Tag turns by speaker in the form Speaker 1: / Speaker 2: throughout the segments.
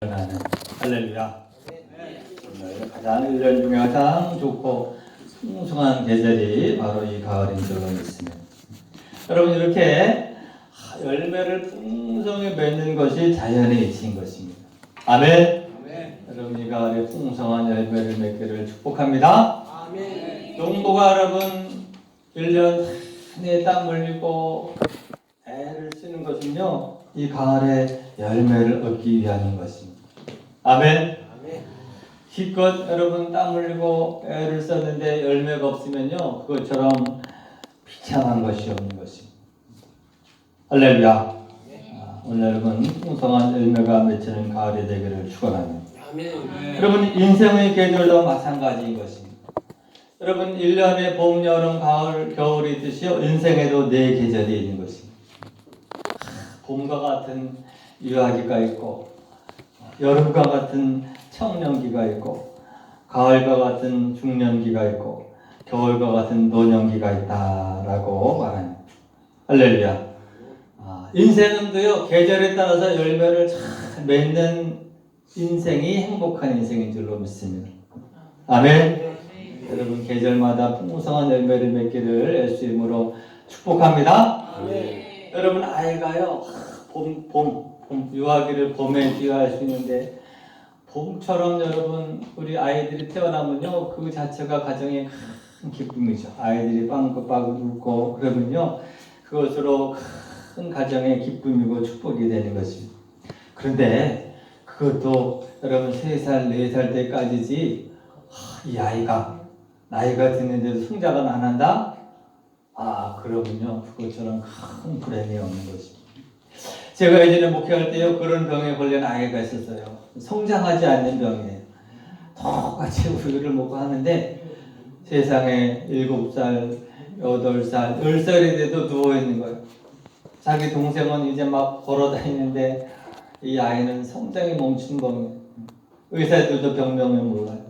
Speaker 1: 나는 할렐루야. 오늘 가장 1년 중에 가장 좋고 풍성한 계절이 바로 이 가을인 줄로 믿습니다. 여러분, 이렇게 열매를 풍성히 맺는 것이 자연의 이치인 것입니다. 아멘. 여러분, 이 가을에 풍성한 열매를 맺기를 축복합니다.
Speaker 2: 아멘.
Speaker 1: 농부가 여러분 1년 내내 땀 흘리고 애를 쓰는 것은요, 이 가을에 열매를 얻기 위함인 것입니다. 아멘.
Speaker 2: 아멘.
Speaker 1: 기껏 여러분 땀 흘리고 애를 썼는데 열매가 없으면요, 그것처럼 비참한 것이 없는 것입니다. 할렐루야. 오늘 여러분 풍성한 열매가 맺히는 가을이 되기를 축원합니다.
Speaker 2: 아멘.
Speaker 1: 여러분, 인생의 계절도 마찬가지인 것입니다. 여러분, 1년에 봄, 여름, 가을, 겨울이 있듯이요, 인생에도 4계절이 있는 것입니다. 봄과 같은 유아기가 있고, 여름과 같은 청년기가 있고, 가을과 같은 중년기가 있고, 겨울과 같은 노년기가 있다라고 말합니다. 할렐루야. 인생은도요, 계절에 따라서 열매를 잘 맺는 인생이 행복한 인생인 줄로 믿습니다. 아멘. 여러분, 계절마다 풍성한 열매를 맺기를 예수 이름으로 축복합니다.
Speaker 2: 아멘.
Speaker 1: 여러분, 아이가요, 봄, 유아기를 봄에 귀화할 수 있는데, 봄처럼 여러분, 우리 아이들이 태어나면요, 그 자체가 가정의 큰 기쁨이죠. 아이들이 빵긋빵긋 웃고, 그러면요, 그것으로 큰 가정의 기쁨이고 축복이 되는 것입니다. 그런데, 그것도 여러분 3살, 4살 때까지지, 이 아이가 나이가 드는데도 성장은 안 한다? 그러면요, 그것처럼 큰 불행이 없는 것입니다. 제가 예전에 목회할 때요, 그런 병에 걸린 아이가 있었어요. 성장하지 않는 병이에요. 똑같이 우유를 먹고 하는데, 세상에 7살, 8살, 10살이 돼도 누워있는 거예요. 자기 동생은 이제 막 걸어다니는데, 이 아이는 성장이 멈춘 병이에요. 의사들도 병명을 몰라요.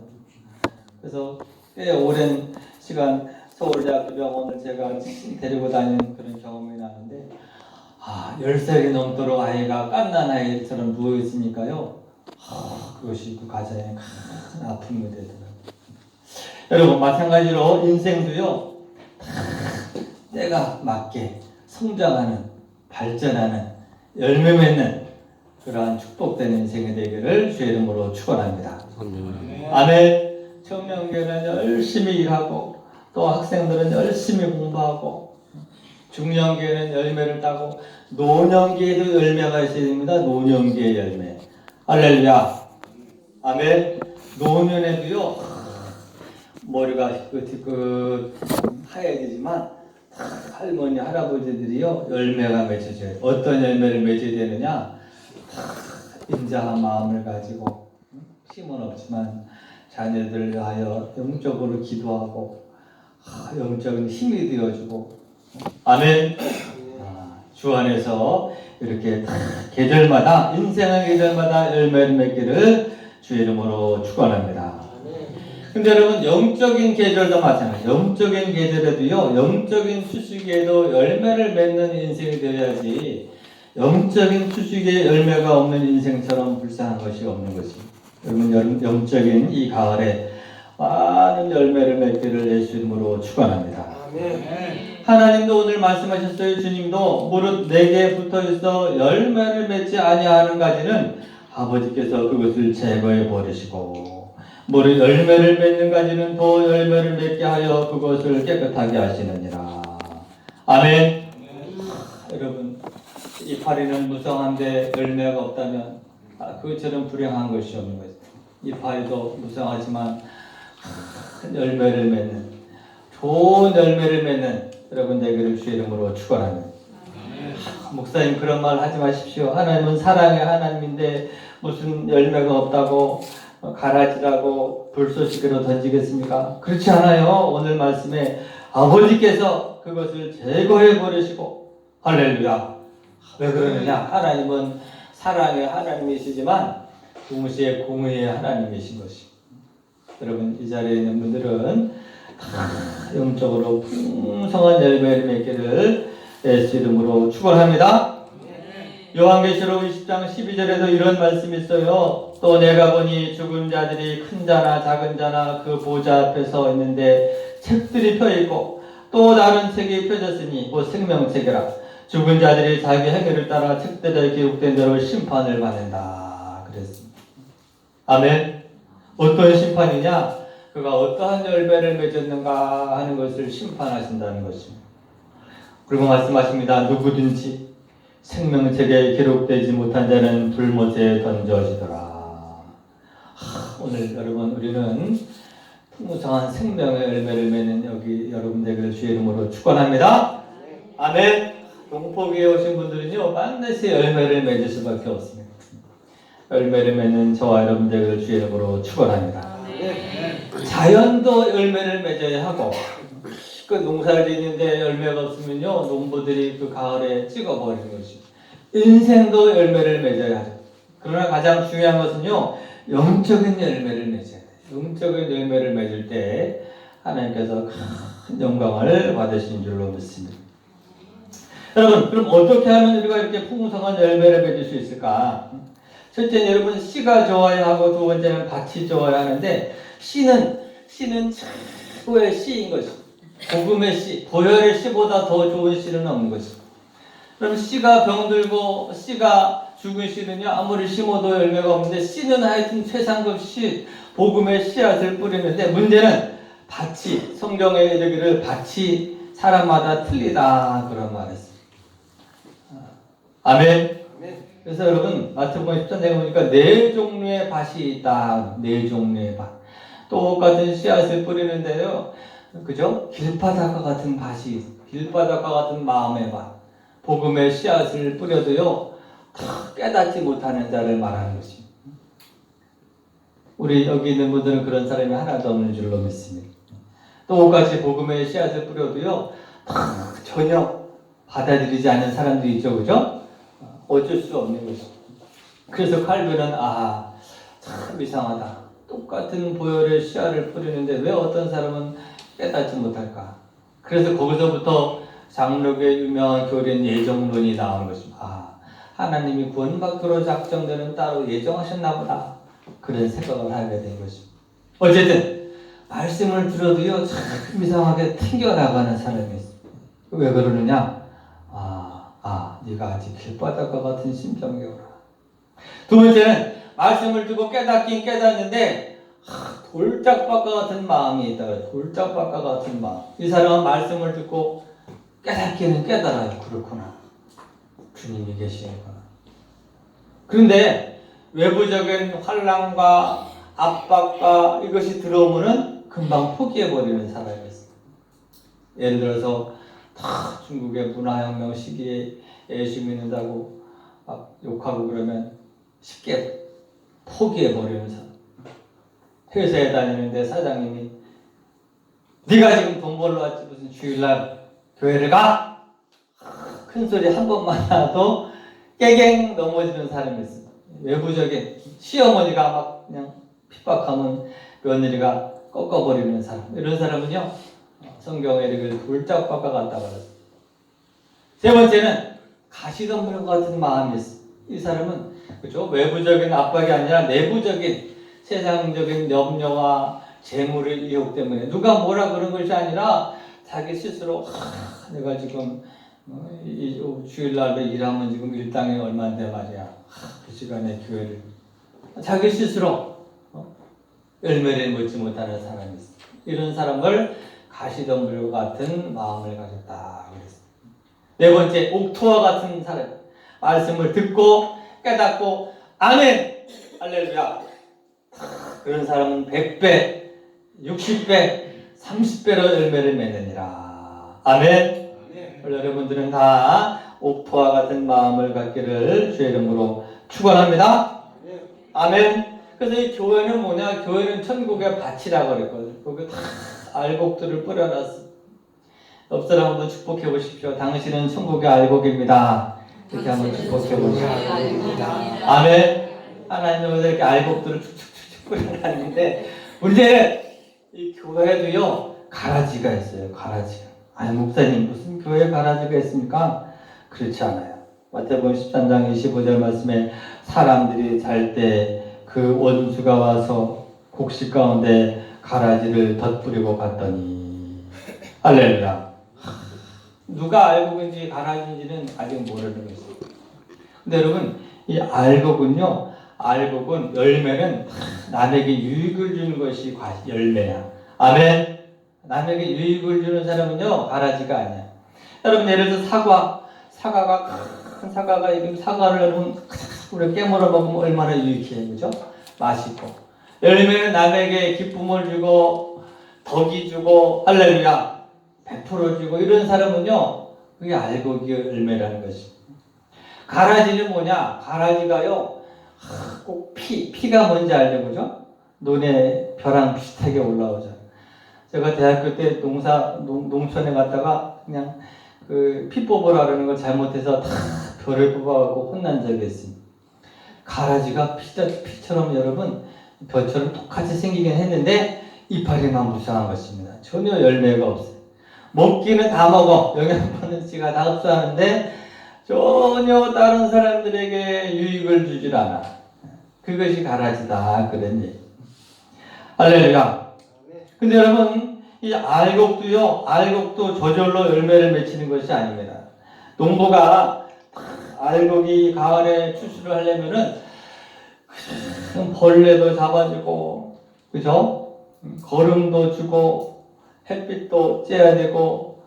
Speaker 1: 그래서 꽤 오랜 시간 서울대학교 병원을 제가 데리고 다니는 그런 경험이 나는데, 10살이 넘도록 아이가 갓난 아이처럼 누워있으니까요, 그것이 그 가정에 큰 아픔이 되더라고요. 여러분, 마찬가지로 인생도요, 때가 맞게 성장하는, 발전하는, 열매 맺는 그러한 축복된 인생이 되기를 주의 이름으로 축원합니다. 아멘. 청년기에는 열심히 일하고, 또 학생들은 열심히 공부하고, 중년기에는 열매를 따고, 노년기에도 열매가 있어야 됩니다. 노년기의 열매. 할렐루야. 아멘. 노년에도요, 머리가 희끗희끗 하얘지지만, 할머니, 할아버지들이요, 열매가 맺혀져요. 어떤 열매를 맺어야 되느냐? 인자한 마음을 가지고, 힘은 없지만, 자녀들 위하여 영적으로 기도하고, 영적인 힘이 되어주고, 아멘. 주 안에서 이렇게 계절마다, 인생의 계절마다 열매를 맺기를 주의 이름으로 축원합니다. 근데 여러분, 영적인 계절도 마찬가지예요. 영적인 계절에도요, 영적인 수식에도 열매를 맺는 인생이 되어야지, 영적인 수식에 열매가 없는 인생처럼 불쌍한 것이 없는 것입니다. 여러분, 영적인 이 가을에 많은 열매를 맺기를 예수 이름으로 축원합니다.
Speaker 2: 아멘.
Speaker 1: 하나님도 오늘 말씀하셨어요. 주님도 무릇 내게 붙어있어 열매를 맺지 아니하는 가지는 아버지께서 그것을 제거해 버리시고, 무릇 열매를 맺는 가지는 더 열매를 맺게 하여 그것을 깨끗하게 하시느니라. 아멘. 여러분, 이파리는 무성한데 열매가 없다면 그것처럼 불행한 것이 없는 것입니다. 이파리도 무성하지만 큰 열매를 맺는, 좋은 열매를 맺는 여러분 되기를 주의 이름으로 축원합니다. 목사님, 그런 말 하지 마십시오. 하나님은 사랑의 하나님인데 무슨 열매가 없다고 가라지라고 불쏘시개로 던지겠습니까? 그렇지 않아요. 오늘 말씀에 아버지께서 그것을 제거해 버리시고, 할렐루야. 왜 그러느냐? 하나님은 사랑의 하나님이시지만 동시에 공의의 하나님이신 것입니다. 여러분, 이 자리에 있는 분들은 영적으로 풍성한 열매를 맺기를 예수 이름으로 축원합니다. 요한계시록 20장 12절에도 이런 말씀이 있어요. 또 내가 보니 죽은 자들이 큰 자나 작은 자나 그 보좌 앞에 서 있는데 책들이 펴 있고 또 다른 책이 펴졌으니 곧 생명책이라. 죽은 자들이 자기 행위를 따라 책들에 기록된 대로 심판을 받는다 그랬습니다. 아멘. 어떤 심판이냐? 그가 어떠한 열매를 맺었는가 하는 것을 심판하신다는 것입니다. 그리고 말씀하십니다. 누구든지 생명책에 기록되지 못한 자는 불못에 던져지더라. 오늘 여러분 우리는 풍성한 생명의 열매를 맺는 여기 여러분 되기를 주의 이름으로 축원합니다. 아멘. 동포교에 오신 분들은요 반드시 열매를 맺을 수밖에 없습니다. 열매를 맺는 저와 여러분 되기를 주의 이름으로 축원합니다. 자연도 열매를 맺어야 하고 그 농사를 짓는데 열매가 없으면요 농부들이 그 가을에 찍어버리는 것이 인생도 열매를 맺어야 하죠. 그러나 가장 중요한 것은요 영적인 열매를 맺어야 돼요. 영적인 열매를 맺을 때 하나님께서 큰 영광을 받으신 줄로 믿습니다. 여러분 그럼 어떻게 하면 우리가 이렇게 풍성한 열매를 맺을 수 있을까? 첫째는 여러분 씨가 좋아야 하고 두 번째는 밭이 좋아야 하는데 씨는 최고의 씨인 것입니다. 복음의 씨, 보혈의 씨보다 더 좋은 씨는 없는 것입니다. 그럼 씨가 병들고 씨가 죽은 씨는요 아무리 심어도 열매가 없는데 씨는 하여튼 최상급 씨, 복음의 씨앗을 뿌리는데 문제는 밭이 성경에 이르기를 밭이 사람마다 틀리다 그런 말했습니다. 아멘. 그래서 여러분 마태복음 10장 내가 보니까 4종류의 밭이 있다. 4종류의 밭. 똑같은 씨앗을 뿌리는데요. 그죠? 길바닥과 같은 밭이, 길바닥과 같은 마음의 밭. 복음의 씨앗을 뿌려도요, 다 깨닫지 못하는 자를 말하는 것입니다. 우리 여기 있는 분들은 그런 사람이 하나도 없는 줄로 믿습니다. 똑같이 복음의 씨앗을 뿌려도요, 다 전혀 받아들이지 않는 사람들이 있죠, 그죠? 어쩔 수 없는 것입니다. 그래서 칼빈은 참 이상하다. 똑같은 보혈의 씨앗을 뿌리는데 왜 어떤 사람은 깨닫지 못할까? 그래서 거기서부터 장로교의 유명한 교리인 예정론이 나오는 것입니다. 하나님이 구원받기로 작정되는 따로 예정하셨나 보다. 그런 생각을 하게 된 것입니다. 어쨌든 말씀을 들어도요 참 이상하게 튕겨나가는 사람이 있습니다. 왜 그러느냐? 네가 아직 길바닥과 같은 심정이 오라. 두 번째는 말씀을 듣고 깨닫긴 깨닫는데 돌짝밭과 같은 마음이 있다. 돌짝밭과 같은 마음. 이 사람은 말씀을 듣고 깨닫기는 깨달아요. 그렇구나. 주님이 계시는구나. 그런데 외부적인 환난과 압박과 이것이 들어오면은 금방 포기해버리는 사람이 있어요. 예를 들어서 다 중국의 문화혁명 시기에 예수 믿는다고 막 욕하고 그러면 쉽게 포기해버리는 사람. 회사에 다니는데 사장님이 네가 지금 돈 벌러 왔지 무슨 주일날 교회를 가? 큰 소리 한 번만 나도 깨갱 넘어지는 사람이 있습니다. 외부적인 시어머니가 막 그냥 핍박하면 며느리가 꺾어버리는 사람. 이런 사람은요 성경에 이렇게 돌짝밭과 같다고 그랬어요. 세 번째는 가시덤불과 같은 마음이 있어요. 이 사람은 그죠? 외부적인 압박이 아니라 내부적인 세상적인 염려와 재물의 유혹 때문에 누가 뭐라 그런 것이 아니라 자기 스스로 내가 지금 주일날에 일하면 지금 일당이 얼마인데 말이야. 그 시간에 교회를 자기 스스로 열매를 맺지 못하는 사람이 있어. 이런 사람을 가시덤불과 같은 마음을 가졌다 그랬습니다. 네 번째, 옥토와 같은 사람. 말씀을 듣고 깨닫고 아멘 할렐루야. 그런 사람은 100배, 60배, 30배로 열매를 맺느니라. 아멘. 여러분들은 다 옥토와 같은 마음을 갖기를 주의 이름으로 축원합니다. 아멘. 그래서 이 교회는 뭐냐? 교회는 천국의 밭이라고 그랬거든요. 거기 다 알곡들을 뿌려놨어. 옆 사람 한번 축복해 보십시오. 당신은 천국의 알곡입니다. 이렇게 한번 축복해 보십시오. 아멘. 하나님은 이렇게 알곡들을 축축축축 뿌려놨는데 문제는 이 교회도요 가라지가 있어요. 가라지가. 목사님 무슨 교회 가라지가 있습니까? 그렇지 않아요. 마태복음 13장 25절 말씀에 사람들이 잘 때 그 원수가 와서 곡식 가운데 가라지를 덧뿌리고 갔더니 할렐루야. 누가 알곡인지 가라지인지는 아직 모르는 것입니다. 근데 여러분 이 알곡은요, 알곡은 열매는 남에게 유익을 주는 것이 열매야. 아멘. 남에게 유익을 주는 사람은요 가라지가 아니야. 여러분 예를 들어 사과가 큰 사과가 이렇게 사과를 여러분 우리 깨물어 먹으면 얼마나 유익해요, 그죠? 맛있고. 열매는 남에게 기쁨을 주고 덕이 주고 할렐루야 베풀어 주고 이런 사람은요 그게 알곡이 열매라는 것이. 가라지는 뭐냐? 가라지가요 꼭 피가 뭔지 알죠, 그죠? 논에 벼랑 비슷하게 올라오죠. 제가 대학교 때 농촌에 갔다가 그냥 그 피 뽑으라 그러는 걸 잘못해서 다 벼를 뽑아갖고 혼난 적이 있습니다. 가라지가 피처럼 여러분 벼처럼 똑같이 생기긴 했는데 이파리만 무성한 것입니다. 전혀 열매가 없어요. 먹기는 다 먹어. 영양분은 지가 다 흡수하는데 전혀 다른 사람들에게 유익을 주질 않아. 그것이 가라지다 그런 얘기. 할렐루야. 근데 여러분 이 알곡도 저절로 열매를 맺히는 것이 아닙니다. 농부가 알곡이 가을에 추수를 하려면은 벌레도 잡아주고, 그죠? 거름도 주고, 햇빛도 쬐야 되고,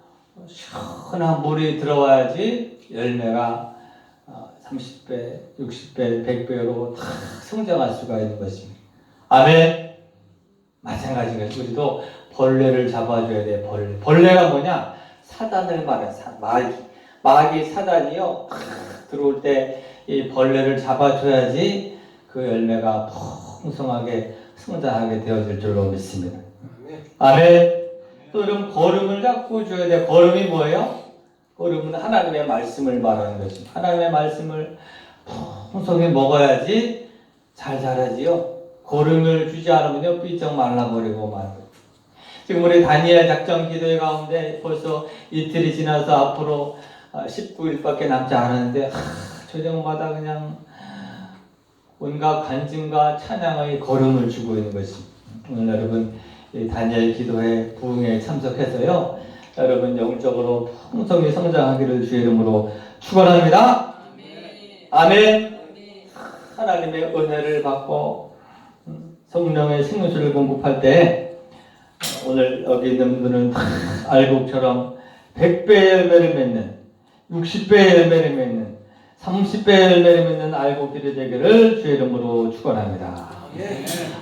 Speaker 1: 시원한 물이 들어와야지 열매가 30배, 60배, 100배로 다 성장할 수가 있는 것입니다. 아멘. 마찬가지인 것이 우리도 벌레를 잡아줘야 돼. 벌레가 뭐냐? 사단을 말해. 마귀 사단이요. 들어올 때 이 벌레를 잡아줘야지 그 열매가 풍성하게 성장하게 되어질 줄로 믿습니다. 아멘. 또 이런 거름을 자꾸 줘야 돼. 거름이 뭐예요? 거름은 하나님의 말씀을 말하는 것입니다. 하나님의 말씀을 풍성히 먹어야지 잘 자라지요. 거름을 주지 않으면요 삐쩍 말라버리고 말고. 지금 우리 다니엘 작전 기도회 가운데 벌써 이틀이 지나서 앞으로 19일밖에 남지 않았는데 조정마다 그냥 온갖 간증과 찬양의 거름을 주고 있는 것입니다. 오늘 여러분 이 다니엘 기도회 부흥에 참석해서요 여러분 영적으로 풍성히 성장하기를 주의 이름으로 축원합니다. 아멘. 하나님의 은혜를 받고 성령의 생수를 공급할 때 오늘 여기 있는 분들은 알곡처럼 100배의 열매를 맺는 60배의 열매를 맺는 30배의 열매를 맺는 알곡들이 되기를 주의 이름으로 축원합니다.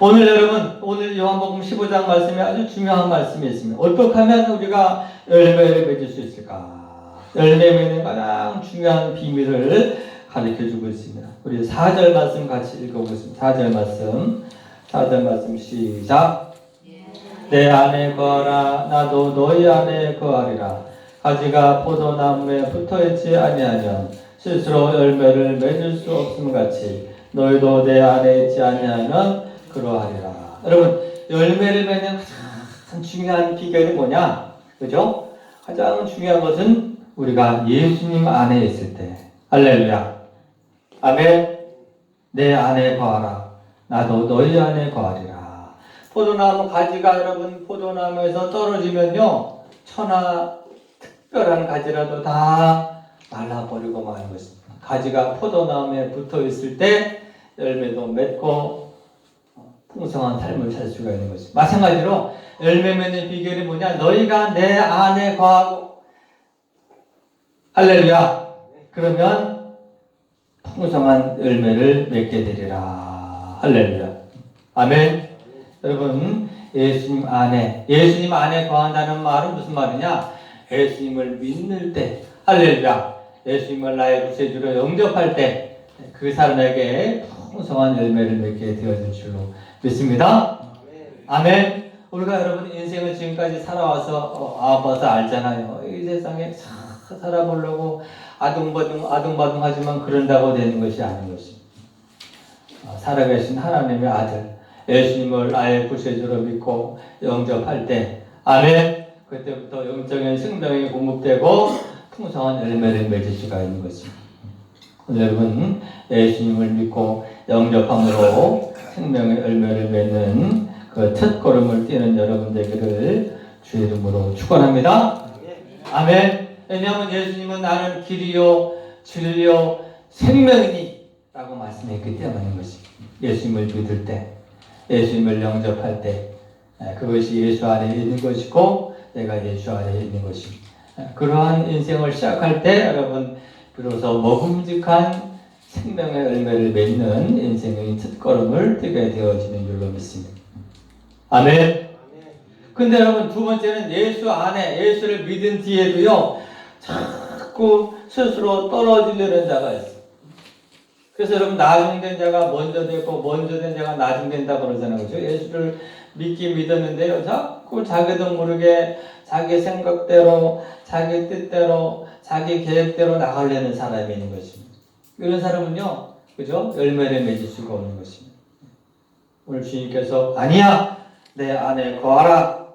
Speaker 1: 오늘 여러분 오늘 요한복음 15장 말씀에 아주 중요한 말씀이 있습니다. 어떻게 하면 우리가 열매를 맺을 수 있을까? 열매 맺는 가장 중요한 비밀을 가르쳐주고 있습니다. 우리 4절 말씀 같이 읽어보겠습니다. 4절 말씀 시작. 내 안에 거하라 나도 너희 안에 거하리라. 가지가 포도나무에 붙어있지 아니하면 스스로 열매를 맺을 수 없음 같이 너희도 내 안에 있지 아니하면 그러하리라. 여러분 열매를 맺는 가장 중요한 비결이 뭐냐? 그죠? 가장 중요한 것은 우리가 예수님 안에 있을 때. 할렐루야. 아멘. 내 안에 거하라 나도 너희 안에 거하리라. 포도나무 가지가 여러분 포도나무에서 떨어지면요 천하 특별한 가지라도 다 말라버리고 마는 것입니다. 가지가 포도나무에 붙어 있을 때 열매도 맺고 풍성한 삶을 살 수가 있는 것입니다. 마찬가지로 열매 맺는 비결이 뭐냐? 너희가 내 안에 거하고 할렐루야. 그러면 풍성한 열매를 맺게 되리라. 할렐루야. 아멘. 여러분 예수님 안에 거한다는 말은 무슨 말이냐? 예수님을 믿는 때 할렐루야. 예수님을 나의 구세주로 영접할 때 그 사람에게 풍성한 열매를 맺게 되어질 줄로 믿습니다. 아멘. 우리가 여러분 인생을 지금까지 살아와서 아파서 알잖아요. 이 세상에 살아보려고 아둥바둥 하지만 그런다고 되는 것이 아닌 것입니다. 살아계신 하나님의 아들 예수님을 나의 구세주로 믿고 영접할 때 아멘. 그때부터 영적인 생명이 공급되고 풍성한 열매를 맺을 수가 있는 것입니다. 오늘 여러분 예수님을 믿고 영접함으로 생명의 열매를 맺는 그 첫걸음을 띄는 여러분 되기를 주의 이름으로 축원합니다. 아멘. 왜냐하면 예수님은 나는 길이요 진리요 생명이니 라고 말씀했기 때문인 것입니다. 예수님을 믿을 때, 예수님을 영접할 때 그것이 예수 안에 있는 것이고 내가 예수 안에 있는 것입니다. 그러한 인생을 시작할 때 여러분 비로소 먹음직한 생명의 열매를 맺는 인생의 첫걸음을 띄게 되어지는 줄로 믿습니다. 아멘. 근데 여러분 두 번째는 예수 안에 예수를 믿은 뒤에도요 자꾸 스스로 떨어지려는 자가 있어요. 그래서 여러분 나중된 자가 먼저 되고 먼저 된 자가 나중된다 그러잖아요. 그렇죠? 예수를 믿긴 믿었는데요 자꾸 자기도 모르게 자기 생각대로 자기 뜻대로 자기 계획대로 나가려는 사람이 있는 것입니다. 이런 사람은요 그죠? 열매를 맺을 수가 없는 것입니다. 오늘 주님께서 아니야 내 안에 거하라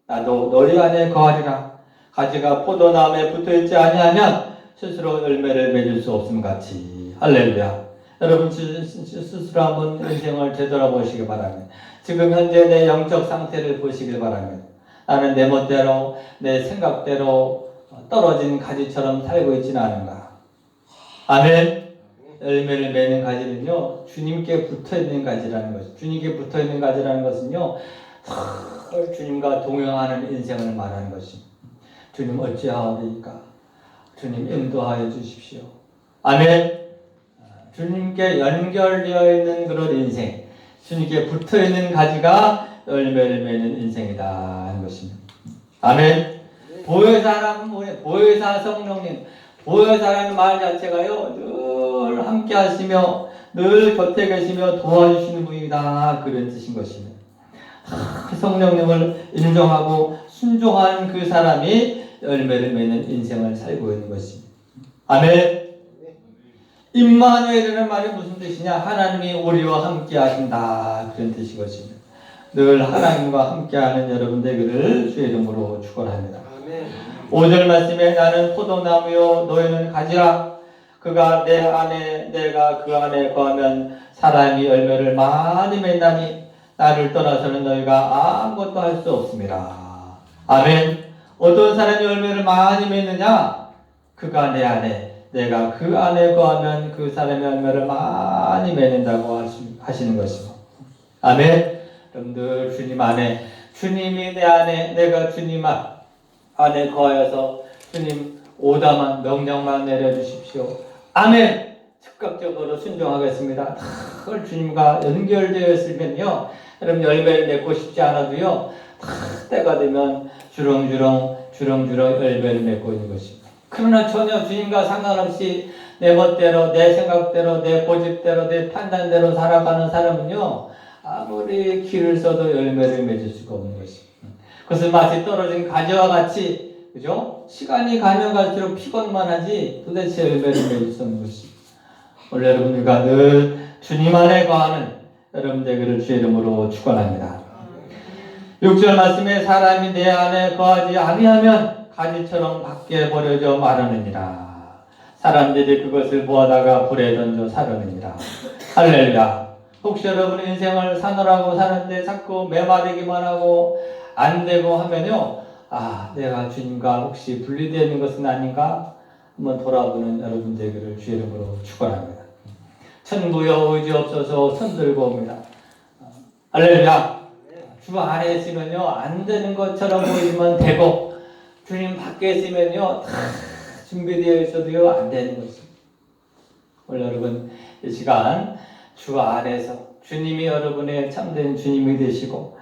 Speaker 1: 나도 너희 안에 거하리라 가지가 포도나무에 붙어있지 아니하면 스스로 열매를 맺을 수 없음 같이 할렐루야. 여러분 스스로 한번 인생을 되돌아보시기 바랍니다. 지금 현재 내 영적 상태를 보시길 바랍니다. 나는 내 멋대로 내 생각대로 떨어진 가지처럼 살고 있지는 않은가. 아멘. 열매를 맺는 가지는요 주님께 붙어있는 가지라는 것이죠. 주님께 붙어있는 가지라는 것은요 주님과 동행하는 인생을 말하는 것입니다. 주님 어찌하오리까? 주님 인도하여 주십시오. 아멘. 주님께 연결되어 있는 그런 인생, 주님께 붙어있는 가지가 열매를 맺는 인생이다 하는 것입니다. 아멘. 보혜사라는 뭐예요? 보혜사 성령님. 보혜사라는 말 자체가요 늘 함께 하시며 늘 곁에 계시며 도와주시는 분이다 그런 뜻인 것입니다. 성령님을 인정하고 순종한 그 사람이 열매를 맺는 인생을 살고 있는 것입니다. 아멘. 임마누엘이라는 말이 무슨 뜻이냐? 하나님이 우리와 함께 하신다 그런 뜻이 것입니다. 늘 하나님과 함께하는 여러분 되기를 주의 이름으로 축원합니다. 5절 말씀에 나는 포도나무요 너희는 가지라 그가 내 안에 내가 그 안에 거하면 사람이 열매를 많이 맺나니 나를 떠나서는 너희가 아무것도 할 수 없습니다. 아멘. 어떤 사람이 열매를 많이 맺느냐? 그가 내 안에 내가 그 안에 거하면 그 사람의 열매를 많이 맺는다고 하시는 것이고. 아멘. 여러분들 주님 안에 주님이 내 안에 내가 주님 안에 거하여서 주님 오다만 명령만 내려주십시오. 아멘. 즉각적으로 순종하겠습니다. 늘 주님과 연결되어 있으면요 여러분 열매를 맺고 싶지 않아도요 때가 되면 주렁주렁 열매를 맺고 있는 것입니다. 그러나 전혀 주님과 상관없이 내 멋대로 내 생각대로 내 고집대로 내 판단대로 살아가는 사람은요 아무리 길을 써도 열매를 맺을 수가 없는 것입니다. 그것은 마치 떨어진 가지와 같이 그죠? 시간이 가면 갈수록 피곤만 하지 도대체 열매를 맺을 수 없는 것입니다. 오늘 여러분들과 늘 주님 안에 거하는 여러분 되기를 주의 이름으로 축원합니다. 6절 말씀에 사람이 내 안에 거하지 아니하면 가지처럼 밖에 버려져 마르느니라. 사람들이 그것을 보아다가 불에 던져 사르느니라. 할렐루야. 혹시 여러분의 인생을 사느라고 사는데 자꾸 메마르기만 하고 안 되고 하면요 내가 주님과 혹시 분리되는 것은 아닌가 한번 돌아보는 여러분 되기를 주의 이름으로 축원합니다. 천부여 의지 없어서 손들고 옵니다. 할렐루야. 주 안에 있으면요 안 되는 것처럼 보이지만 되고 주님 밖에 있으면요 다 준비되어 있어도요 안 되는 것입니다. 오늘 여러분 이 시간 주 안에서 주님이 여러분의 참된 주님이 되시고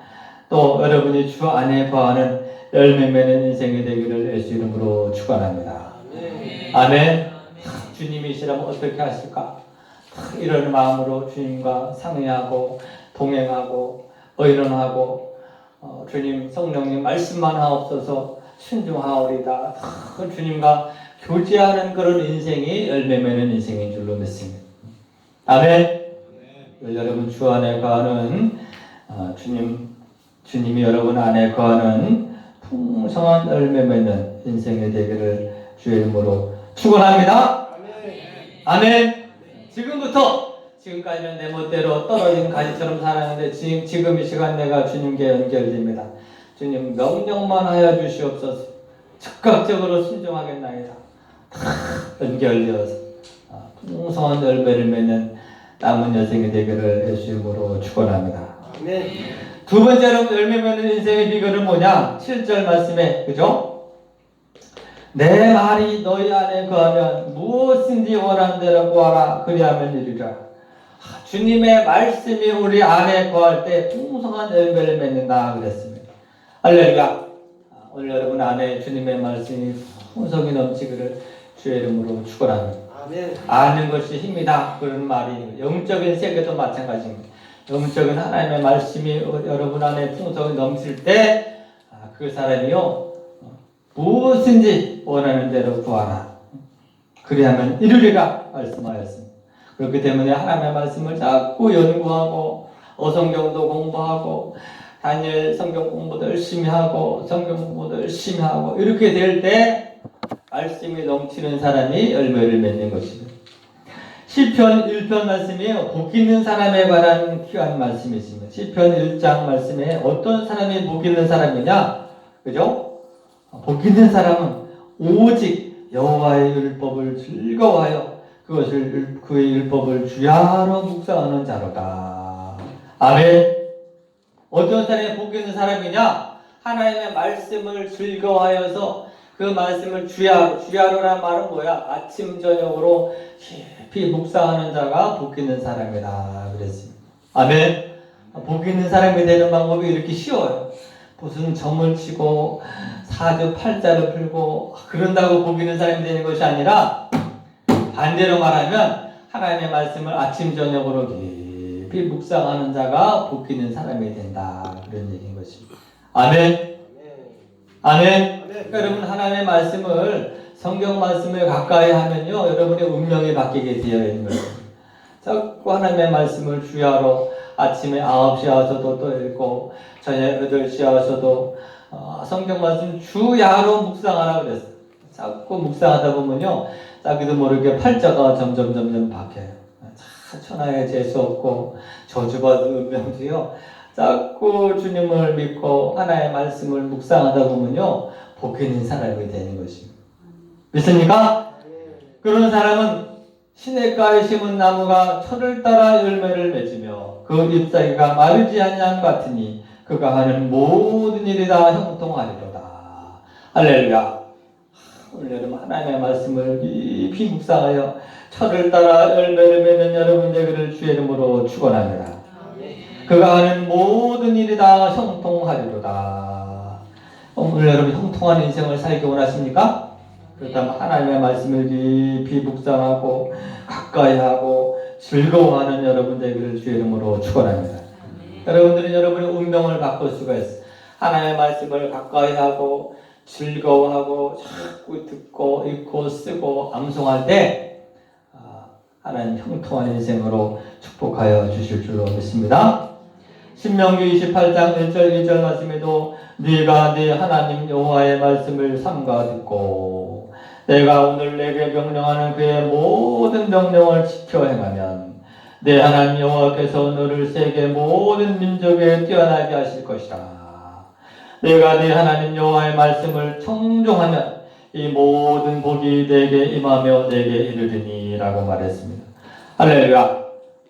Speaker 1: 또 여러분이 주 안에 거하는 열매 맺는 인생이 되기를 예수 이름으로 축원합니다. 아멘. 주님이시라면 어떻게 하실까? 이런 마음으로 주님과 상의하고 동행하고 의논하고 주님 성령님 말씀만 하옵소서 순종하오리다. 주님과 교제하는 그런 인생이 열매 맺는 인생인 줄로 믿습니다. 아멘. 여러분 주 안에 거하는 주님이 여러분 안에 거하는 풍성한 열매 맺는 인생이 되기를 주의 이름으로 축원합니다. 아멘. 지금부터 지금까지는 내 멋대로 떨어진 가지처럼 살았는데 지금 이 시간 내가 주님께 연결됩니다. 주님 명령만 하여 주시옵소서. 즉각적으로 순종하겠나이다. 연결되어서 풍성한 열매를 맺는 남은 여생이 되기를 예수 이름으로 축원합니다.
Speaker 2: 아멘.
Speaker 1: 두 번째로 열매 맺는 인생의 비결은 뭐냐? 7절 말씀에 그죠? 내 말이 너희 안에 거하면 무엇인지 원하는 대로 구하라 그리하면 이루리라. 주님의 말씀이 우리 안에 거할 때 풍성한 열매를 맺는다 그랬습니다. 할렐루야. 오늘 여러분 안에 주님의 말씀이 풍성히 넘치기를 주의 이름으로 축원합니다.
Speaker 2: 아멘.
Speaker 1: 아는 것이 힘이다 그런 말이 영적인 세계도 마찬가지입니다. 영적인 하나님의 말씀이 여러분 안에 풍성히 넘칠 때 그 사람이요 무엇인지 원하는 대로 구하라 그리하면 이루리라 말씀하였습니다. 그렇기 때문에 하나님의 말씀을 자꾸 연구하고 어성경도 공부하고 다니엘 성경 공부도 열심히 하고 성경 공부도 열심히 하고 이렇게 될 때 말씀이 넘치는 사람이 열매를 맺는 것입니다. 시편 1편 말씀이에요. 복 있는 사람에 관한 귀한 말씀이 있습니다. 시편 1장 말씀에 어떤 사람이 복 있는 사람이냐? 그죠? 복 있는 사람은 오직 여호와의 율법을 즐거워하여 그의 율법을 주야로 묵상하는 자로다. 아멘. 어떤 사람이 복 있는 사람이냐? 하나님의 말씀을 즐거워하여서 그 말씀을 주야로란 말은 뭐야? 아침 저녁으로 깊이 묵상하는 자가 복 있는 사람이다 그랬습니다. 아멘. 복 있는 사람이 되는 방법이 이렇게 쉬워요. 무슨 점을 치고 사주 팔자를 풀고 그런다고 복 있는 사람이 되는 것이 아니라 반대로 말하면 하나님의 말씀을 아침 저녁으로 깊이 묵상하는 자가 복 있는 사람이 된다 그런 얘기인 것입니다. 아멘. 아멘. 그러니까 여러분 하나님의 말씀을 성경 말씀을 가까이 하면요 여러분의 운명이 바뀌게 되어 있는 거예요. 자꾸 하나님의 말씀을 주야로 아침에 9시에 와서도 또 읽고 저녁 8시에 와서도 성경 말씀 주야로 묵상하라 그랬어요. 자꾸 묵상하다 보면요 자기도 모르게 팔자가 점점 바뀌어요. 천하에 재수 없고 저주받은 운명도요 자꾸 주님을 믿고 하나의 말씀을 묵상하다 보면요 복 있는 사람이 되는 것입니다. 믿습니까? 그런 사람은 시냇가에 심은 나무가 철을 따라 열매를 맺으며 그 잎사귀가 마르지 아니함 같으니 그가 하는 모든 일이 다 형통하리로다. 할렐루야. 오늘 여러분 하나님의 말씀을 깊이 묵상하여 철을 따라 열매를 맺는 여러분 되기를 주의 이름으로 축원합니다. 그가 하는 모든 일이 다 형통하리로다. 오늘 여러분 형통한 인생을 살기 원하십니까? 그렇다면 하나님의 말씀을 깊이 묵상하고 가까이 하고 즐거워하는 여러분 되기를 주의 이름으로 축원합니다. 여러분들은 여러분의 운명을 바꿀 수가 있어요. 하나님의 말씀을 가까이 하고 즐거워하고 자꾸 듣고 읽고 쓰고 암송할 때 하나님 형통한 인생으로 축복하여 주실 줄로 믿습니다. 신명기 28장 1절 2절 말씀에도 네가 네 하나님 여호와의 말씀을 삼가 듣고 내가 오늘 내게 명령하는 그의 모든 명령을 지켜 행하면 내 하나님 여호와께서 너를 세계 모든 민족에 뛰어나게 하실 것이라. 내가 네 하나님 여호와의 말씀을 청종하면 이 모든 복이 내게 임하며 내게 이르리니 라고 말했습니다. 할렐루야.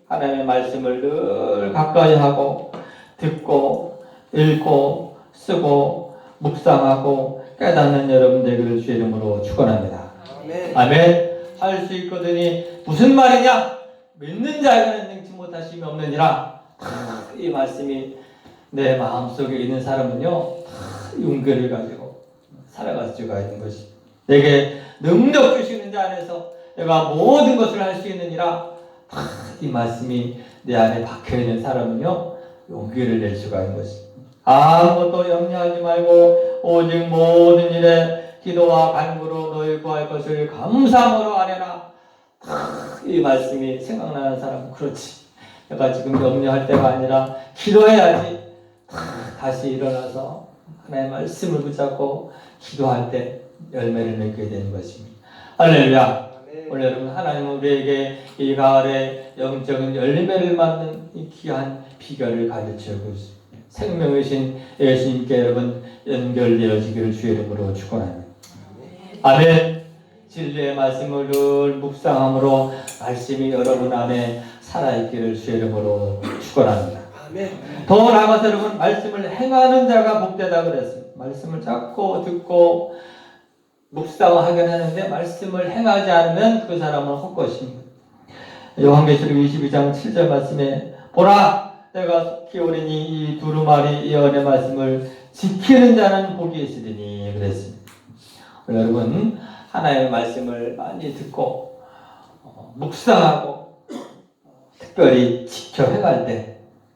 Speaker 1: 하나님의 말씀을 늘 가까이 하고 듣고 읽고 쓰고 묵상하고 깨닫는 여러분 되기를 주의 이름으로 축원합니다. 아멘. 아멘. 할 수 있거든이 무슨 말이냐? 믿는 자에게는 능치 못하심이 없느니라. 이 말씀이 내 마음속에 있는 사람은요 용기를 가지고 살아갈 수가 있는 것이 내게 능력 주시는 자 안에서 내가 모든 것을 할 수 있느니라. 이 말씀이 내 안에 박혀있는 사람은요 용기를 낼 수가 있는 것이 아무것도 염려하지 말고 오직 모든 일에 기도와 간구로 너희 구할 것을 감사함으로 아뢰라. 이 말씀이 생각나는 사람은 그렇지 내가 지금 염려할 때가 아니라 기도해야지. 다시 일어나서 하나님의 말씀을 붙잡고 기도할 때 열매를 맺게 되는 것입니다. 할렐루야. 오늘 여러분 하나님은 우리에게 이 가을에 영적인 열매를 맞는 이 귀한 비결을 가르치고 있습니다. 생명이신 예수님께 여러분 연결되어지기를 주의 이름으로 축원합니다. 아멘. 진리의 말씀을 늘 묵상함으로 말씀이 여러분 안에 살아있기를 주의 이름으로 축원합니다. 더 나아가서 여러분 말씀을 행하는 자가 복되다 그랬습니다. 말씀을 잡고 듣고 묵상하긴 하는데 말씀을 행하지 않으면 그 사람은 헛것입니다. 요한계시록 22장 7절 말씀에 보라 내가 속히 오리니 이 두루마리 예언의 말씀을 지키는 자는 복이 있으리니 그랬습니다. 여러분 하나님의 말씀을 많이 듣고 묵상하고 특별히 지켜 행할 때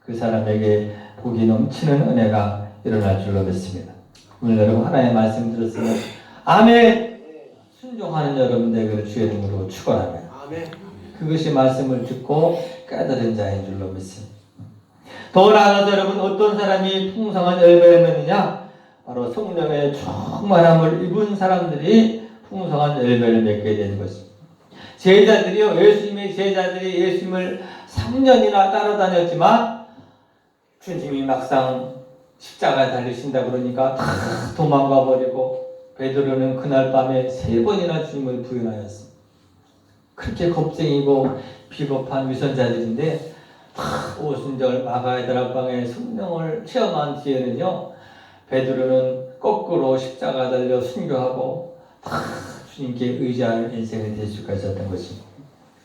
Speaker 1: 그 사람에게 복이 넘치는 은혜가 일어날 줄로 믿습니다. 오늘 여러분 하나님의 말씀 들었으면 아멘 순종하는 여러분 되기를 주의 이름으로 축원합니다. 그것이 말씀을 듣고 깨달은 자인 줄로 믿습니다. 더 나아가서 여러분 어떤 사람이 풍성한 열매를 맺느냐 바로 성령의 충만함을 입은 사람들이 풍성한 열매를 맺게 되는 것입니다. 제자들이요 예수님의 제자들이 예수님을 3년이나 따라다녔지만 주님이 막상 십자가에 달리신다 그러니까 다 도망가 버리고 베드로는 그날 밤에 3번이나 주님을 부인하였습니다. 그렇게 겁쟁이고 비겁한 위선자들인데 오순절 마가의 다락방에 성령을 체험한 뒤에는요 베드로는 거꾸로 십자가 달려 순교하고 주님께 의지하는 인생이 될 수가 있었던 것입니다.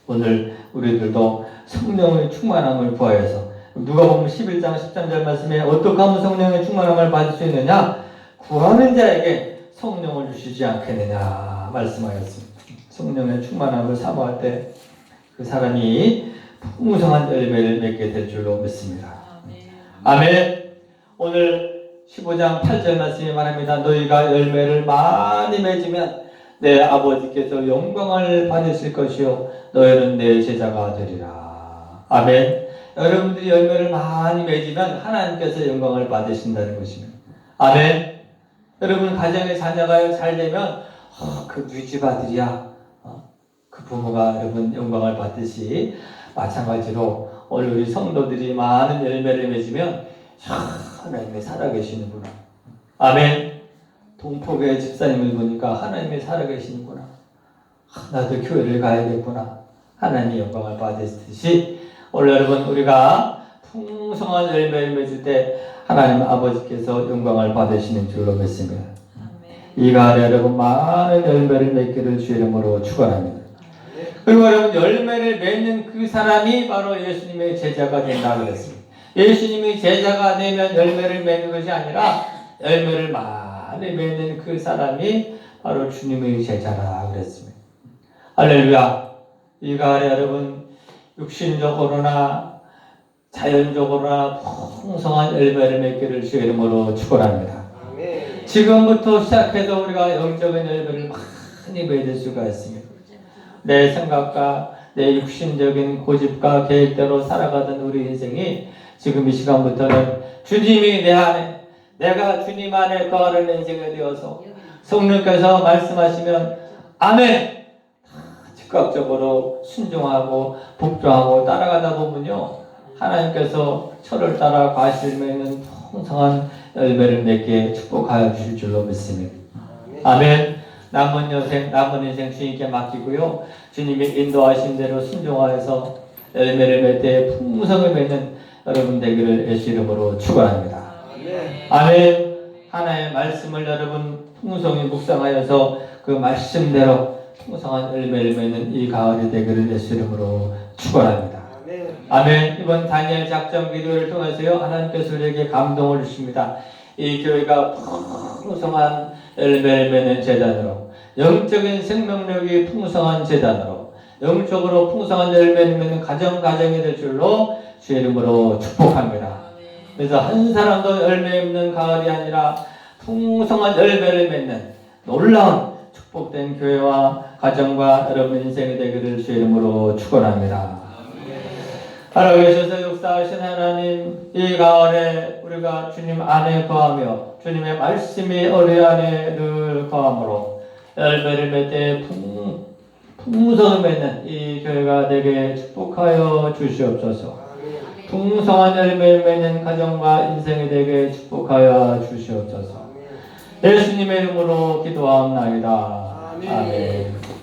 Speaker 1: 오늘 우리들도 성령의 충만함을 구하여서 누가복음 11장 13절 말씀에 어떻게 하면 성령의 충만함을 받을 수 있느냐 구하는 자에게 성령을 주시지 않겠느냐 말씀하였습니다. 성령의 충만함을 사모할 때 그 사람이 풍성한 열매를 맺게 될 줄로 믿습니다. 아멘. 오늘 15장 8절 말씀이 말합니다. 너희가 열매를 많이 맺으면 내 아버지께서 영광을 받으실 것이요 너희는 내 제자가 되리라. 아멘. 여러분들이 열매를 많이 맺으면 하나님께서 영광을 받으신다는 것입니다. 아멘. 여러분 가정의 자녀가 잘 되면 그 누이 집 아들이야. 그 부모가 여러분 영광을 받듯이 마찬가지로 오늘 우리 성도들이 많은 열매를 맺으면 하나님이 살아계시는구나. 아멘. 동포교회 집사님을 보니까 하나님이 살아계시는구나. 나도 교회를 가야겠구나. 하나님이 영광을 받으시듯이 오늘 여러분 우리가 풍성한 열매를 맺을 때 하나님 아버지께서 영광을 받으시는 줄로 믿습니다. 이 가을에 여러분 많은 열매를 맺기를 주의 이름으로 축원합니다. 그리고 여러분 열매를 맺는 그 사람이 바로 예수님의 제자가 된다 그랬습니다. 예수님이 제자가 되면 열매를 맺는 것이 아니라 열매를 많이 맺는 그 사람이 바로 주님의 제자라 그랬습니다. 할렐루야. 이 가을에 여러분 육신적으로나 자연적으로나 풍성한 열매를 맺기를 주의 이름으로 축원합니다. 지금부터 시작해서 우리가 영적인 열매를 많이 맺을 수가 있습니다. 내 생각과 내 육신적인 고집과 계획대로 살아가던 우리 인생이 지금 이 시간부터는 주님이 내 안에 내가 주님 안에 거하는 인생이 되어서 성령께서 말씀하시면 아멘 즉각적으로 순종하고 복종하고 따라가다 보면요 하나님께서 저를 따라 과실 맺는 풍성한 열매를 맺게 축복하여 주실 줄로 믿습니다. 아멘. 남은 인생 주님께 맡기고요. 주님이 인도하신 대로 순종하여서 열매를 맺을 때 풍성을 맺는 여러분 되기를 예수 이름으로 축원합니다. 아멘. 하나님의 말씀을 여러분 풍성히 묵상하여서 그 말씀대로 풍성한 열매를 맺는 이 가을이 되기를 예수 이름으로 축원합니다. 아멘. 이번 다니엘 작전 기도를 통해서요 하나님께서 우리에게 감동을 주십니다. 이 교회가 풍성한 열매를 맺는 재단으로 영적인 생명력이 풍성한 재단으로 영적으로 풍성한 열매를 맺는 가정이 될 줄로 주의 이름으로 축복합니다. 그래서 한 사람도 열매 없는 가을이 아니라 풍성한 열매를 맺는 놀라운 축복된 교회와 가정과 여러분 인생이 되기를 주의 이름으로 축원합니다. 살아계셔서 역사하신 하나님, 이 가을에 우리가 주님 안에 거하며 주님의 말씀이 우리 안에 늘 거함으로 열매를 맺을 때 풍성을 맺는 이 교회가 되게 축복하여 주시옵소서. 풍성한 열매를 맺는 가정과 인생이 되게 축복하여 주시옵소서. 예수님의 이름으로 기도하옵나이다. 아멘.